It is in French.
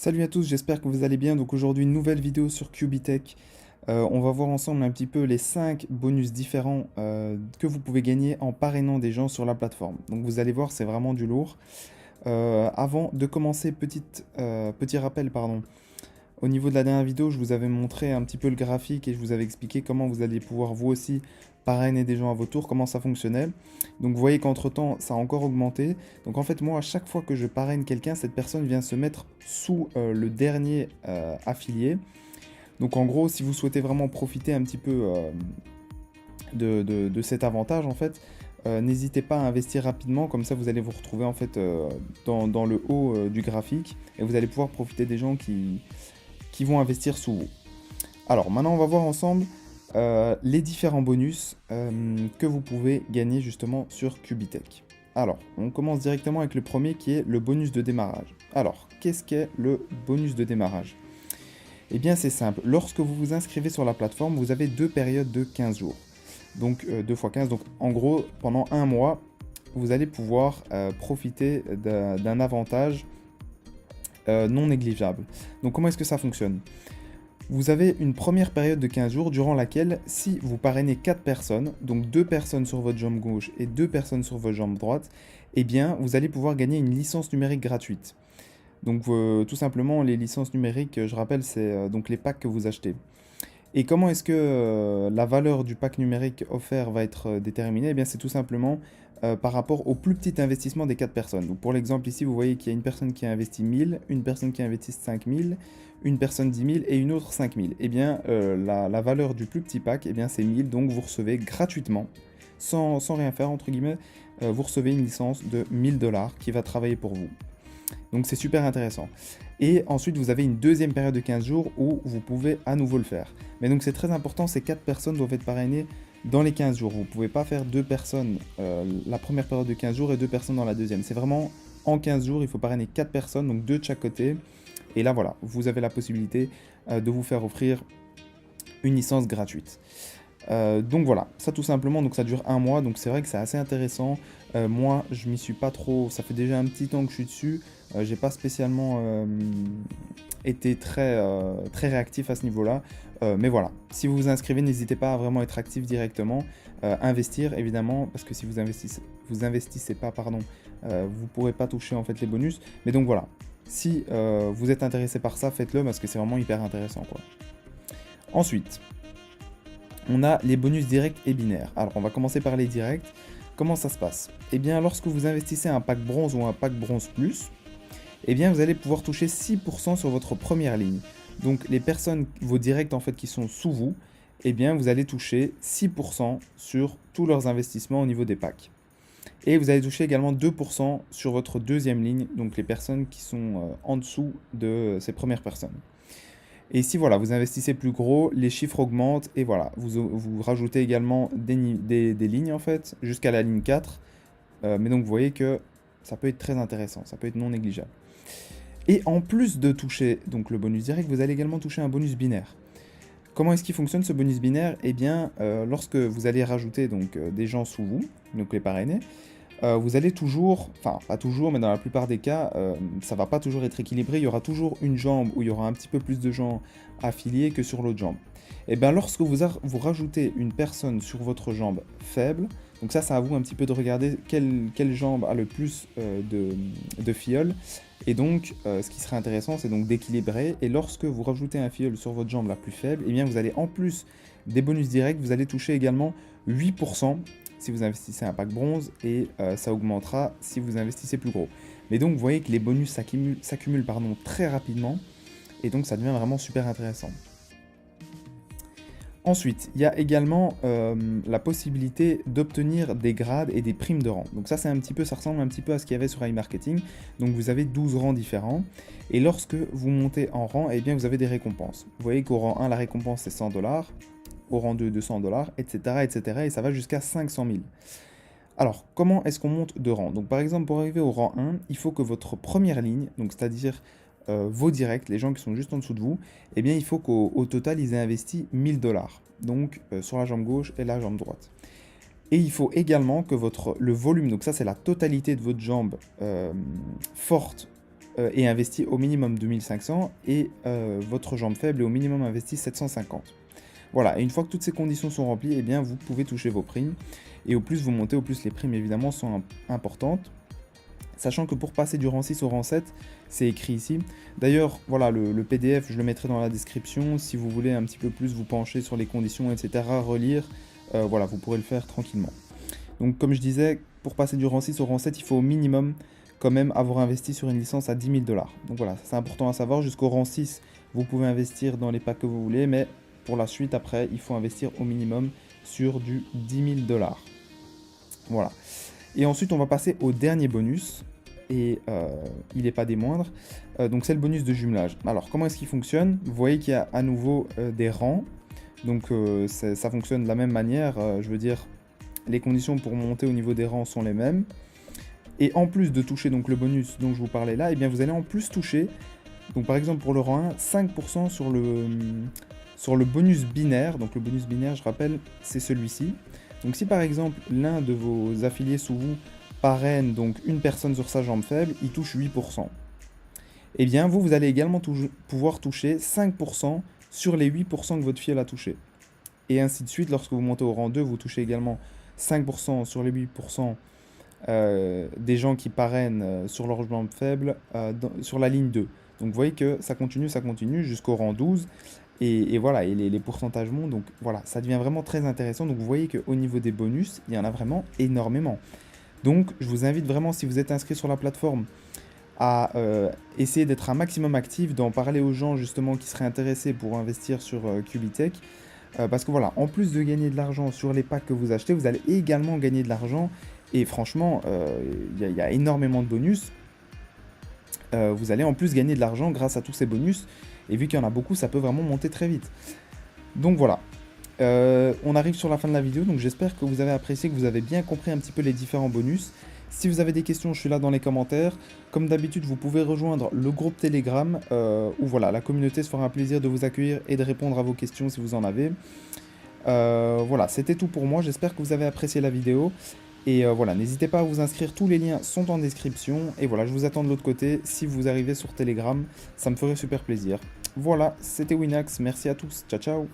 Salut à tous, j'espère que vous allez bien. Donc aujourd'hui, une nouvelle vidéo sur Cubitech. On va voir ensemble un petit peu les 5 bonus différents que vous pouvez gagner en parrainant des gens sur la plateforme. Donc vous allez voir, c'est vraiment du lourd. Avant de commencer, petit rappel, pardon. Au niveau de la dernière vidéo, je vous avais montré un petit peu le graphique et je vous avais expliqué comment vous allez pouvoir vous aussi parrainer des gens à votre tour, comment ça fonctionnait. Donc vous voyez qu'entre-temps, ça a encore augmenté. Donc en fait, moi, à chaque fois que je parraine quelqu'un, cette personne vient se mettre sous le dernier affilié. Donc en gros, si vous souhaitez vraiment profiter un petit peu de cet avantage, en fait, n'hésitez pas à investir rapidement, comme ça vous allez vous retrouver en fait dans le haut du graphique et vous allez pouvoir profiter des gens qui vont investir sous vous. Alors maintenant on va voir ensemble les différents bonus que vous pouvez gagner justement sur Cubitech. Alors on commence directement avec le premier qui est le bonus de démarrage. Alors qu'est-ce qu'est le bonus de démarrage? Eh bien c'est simple, lorsque vous vous inscrivez sur la plateforme, vous avez deux périodes de 15 jours. Donc 2 fois 15, donc en gros pendant un mois, vous allez pouvoir profiter d'un avantage non négligeable. Donc comment est-ce que ça fonctionne? Vous avez une première période de 15 jours durant laquelle, si vous parrainez 4 personnes, donc 2 personnes sur votre jambe gauche et 2 personnes sur votre jambe droite, eh bien, vous allez pouvoir gagner une licence numérique gratuite. Donc, tout simplement, les licences numériques, je rappelle, c'est donc les packs que vous achetez. Et comment est-ce que la valeur du pack numérique offert va être déterminée? Eh bien, c'est tout simplement par rapport au plus petit investissement des 4 personnes. Donc, pour l'exemple ici, vous voyez qu'il y a une personne qui a investi 1000, une personne qui a investi 5000, une personne 10 000 et une autre 5000. Eh bien, la valeur du plus petit pack, eh bien, c'est 1000. Donc, vous recevez gratuitement, sans rien faire, entre guillemets, vous recevez une licence de 1000 $ qui va travailler pour vous. Donc c'est super intéressant. Et ensuite, vous avez une deuxième période de 15 jours où vous pouvez à nouveau le faire. Mais donc c'est très important, ces 4 personnes doivent être parrainées dans les 15 jours. Vous ne pouvez pas faire 2 personnes la première période de 15 jours et 2 personnes dans la deuxième. C'est vraiment en 15 jours, il faut parrainer 4 personnes, donc 2 de chaque côté. Et là voilà, vous avez la possibilité de vous faire offrir une licence gratuite. Donc voilà, ça tout simplement, donc ça dure un mois, donc c'est vrai que c'est assez intéressant. Moi, je m'y suis pas trop, ça fait déjà un petit temps que je suis dessus, j'ai pas spécialement été très réactif à ce niveau-là, mais voilà, si vous vous inscrivez, n'hésitez pas à vraiment être actif directement, investir évidemment, parce que si vous investissez pas, pardon, vous pourrez pas toucher en fait les bonus, mais donc voilà, si vous êtes intéressé par ça, faites-le parce que c'est vraiment hyper intéressant quoi. Ensuite, on a les bonus directs et binaires. Alors, on va commencer par les directs. Comment ça se passe? Eh bien, lorsque vous investissez un pack bronze ou un pack bronze plus, eh bien, vous allez pouvoir toucher 6% sur votre première ligne. Donc, les personnes, vos directs en fait, qui sont sous vous, eh bien, vous allez toucher 6% sur tous leurs investissements au niveau des packs. Et vous allez toucher également 2% sur votre deuxième ligne, donc les personnes qui sont en dessous de ces premières personnes. Et si voilà, vous investissez plus gros, les chiffres augmentent et voilà, vous rajoutez également des lignes en fait, jusqu'à la ligne 4. Mais donc vous voyez que ça peut être très intéressant, ça peut être non négligeable. Et en plus de toucher donc le bonus direct, vous allez également toucher un bonus binaire. Comment est-ce qu'il fonctionne ce bonus binaire? Eh bien, lorsque vous allez rajouter donc des gens sous vous, donc les parrainés, vous allez toujours, enfin pas toujours, mais dans la plupart des cas, ça va pas toujours être équilibré. Il y aura toujours une jambe où il y aura un petit peu plus de gens affiliés que sur l'autre jambe. Et bien lorsque vous rajoutez une personne sur votre jambe faible, donc ça à vous un petit peu de regarder quelle jambe a le plus de filleuls. Et donc ce qui serait intéressant c'est donc d'équilibrer. Et lorsque vous rajoutez un filleul sur votre jambe la plus faible, et bien vous allez en plus des bonus directs, vous allez toucher également 8% si vous investissez un pack bronze et ça augmentera si vous investissez plus gros. Mais donc vous voyez que les bonus s'accumulent très rapidement et donc ça devient vraiment super intéressant. Ensuite, il y a également la possibilité d'obtenir des grades et des primes de rang. Donc ça c'est ça ressemble un petit peu à ce qu'il y avait sur iMarketing. Donc vous avez 12 rangs différents et lorsque vous montez en rang, eh bien vous avez des récompenses. Vous voyez qu'au rang 1 la récompense c'est 100 $, au rang 2 200 $, etc., etc. Et ça va jusqu'à 500 000. Alors, comment est-ce qu'on monte de rang? Donc par exemple, pour arriver au rang 1, il faut que votre première ligne, donc c'est-à-dire vos directs, les gens qui sont juste en dessous de vous, eh bien il faut qu'au total, ils aient investi 1000 $. Donc sur la jambe gauche et la jambe droite. Et il faut également que le volume, donc ça c'est la totalité de votre jambe forte, et investit au minimum 2500 et votre jambe faible est au minimum investi 750. Voilà, et une fois que toutes ces conditions sont remplies, eh bien vous pouvez toucher vos primes. Et au plus vous montez, au plus les primes évidemment sont importantes. Sachant que pour passer du rang 6 au rang 7, c'est écrit ici. D'ailleurs, voilà, le PDF, je le mettrai dans la description. Si vous voulez un petit peu plus vous pencher sur les conditions, etc., relire, voilà, vous pourrez le faire tranquillement. Donc comme je disais, pour passer du rang 6 au rang 7, il faut au minimum quand même avoir investi sur une licence à 10 000 $. Donc voilà, c'est important à savoir. Jusqu'au rang 6, vous pouvez investir dans les packs que vous voulez, mais pour la suite, après, il faut investir au minimum sur du 10 000 $. Voilà. Et ensuite, on va passer au dernier bonus, et il n'est pas des moindres. Donc c'est le bonus de jumelage. Alors comment est-ce qu'il fonctionne? Vous voyez qu'il y a à nouveau des rangs. Donc ça fonctionne de la même manière. Je veux dire, les conditions pour monter au niveau des rangs sont les mêmes. Et en plus de toucher donc le bonus dont je vous parlais là, et bien vous allez en plus toucher, donc par exemple pour le rang 1, 5% sur le bonus binaire. Donc le bonus binaire, je rappelle, c'est celui-ci. Donc si par exemple l'un de vos affiliés sous vous parraine donc une personne sur sa jambe faible, il touche 8%. Et bien vous allez également pouvoir toucher 5% sur les 8% que votre filleule a touché. Et ainsi de suite, lorsque vous montez au rang 2, vous touchez également 5% sur les 8% des gens qui parrainent sur leur jambe faible sur la ligne 2. Donc vous voyez que ça continue jusqu'au rang 12. Et voilà, et les pourcentages montent. Donc voilà, ça devient vraiment très intéressant. Donc vous voyez qu'au niveau des bonus, il y en a vraiment énormément. Donc je vous invite vraiment, si vous êtes inscrit sur la plateforme, à essayer d'être un maximum actif, d'en parler aux gens justement qui seraient intéressés pour investir sur Cubitech. Parce que voilà, en plus de gagner de l'argent sur les packs que vous achetez, vous allez également gagner de l'argent. Et franchement, il y a énormément de bonus. Vous allez en plus gagner de l'argent grâce à tous ces bonus. Et vu qu'il y en a beaucoup, ça peut vraiment monter très vite. Donc voilà. On arrive sur la fin de la vidéo, donc j'espère que vous avez apprécié, que vous avez bien compris un petit peu les différents bonus. Si vous avez des questions, je suis là dans les commentaires. Comme d'habitude, vous pouvez rejoindre le groupe Telegram, où voilà, la communauté se fera un plaisir de vous accueillir et de répondre à vos questions si vous en avez. Voilà, c'était tout pour moi, j'espère que vous avez apprécié la vidéo. Et voilà, n'hésitez pas à vous inscrire, tous les liens sont en description. Et voilà, je vous attends de l'autre côté, si vous arrivez sur Telegram, ça me ferait super plaisir. Voilà, c'était Winnax, merci à tous, ciao ciao.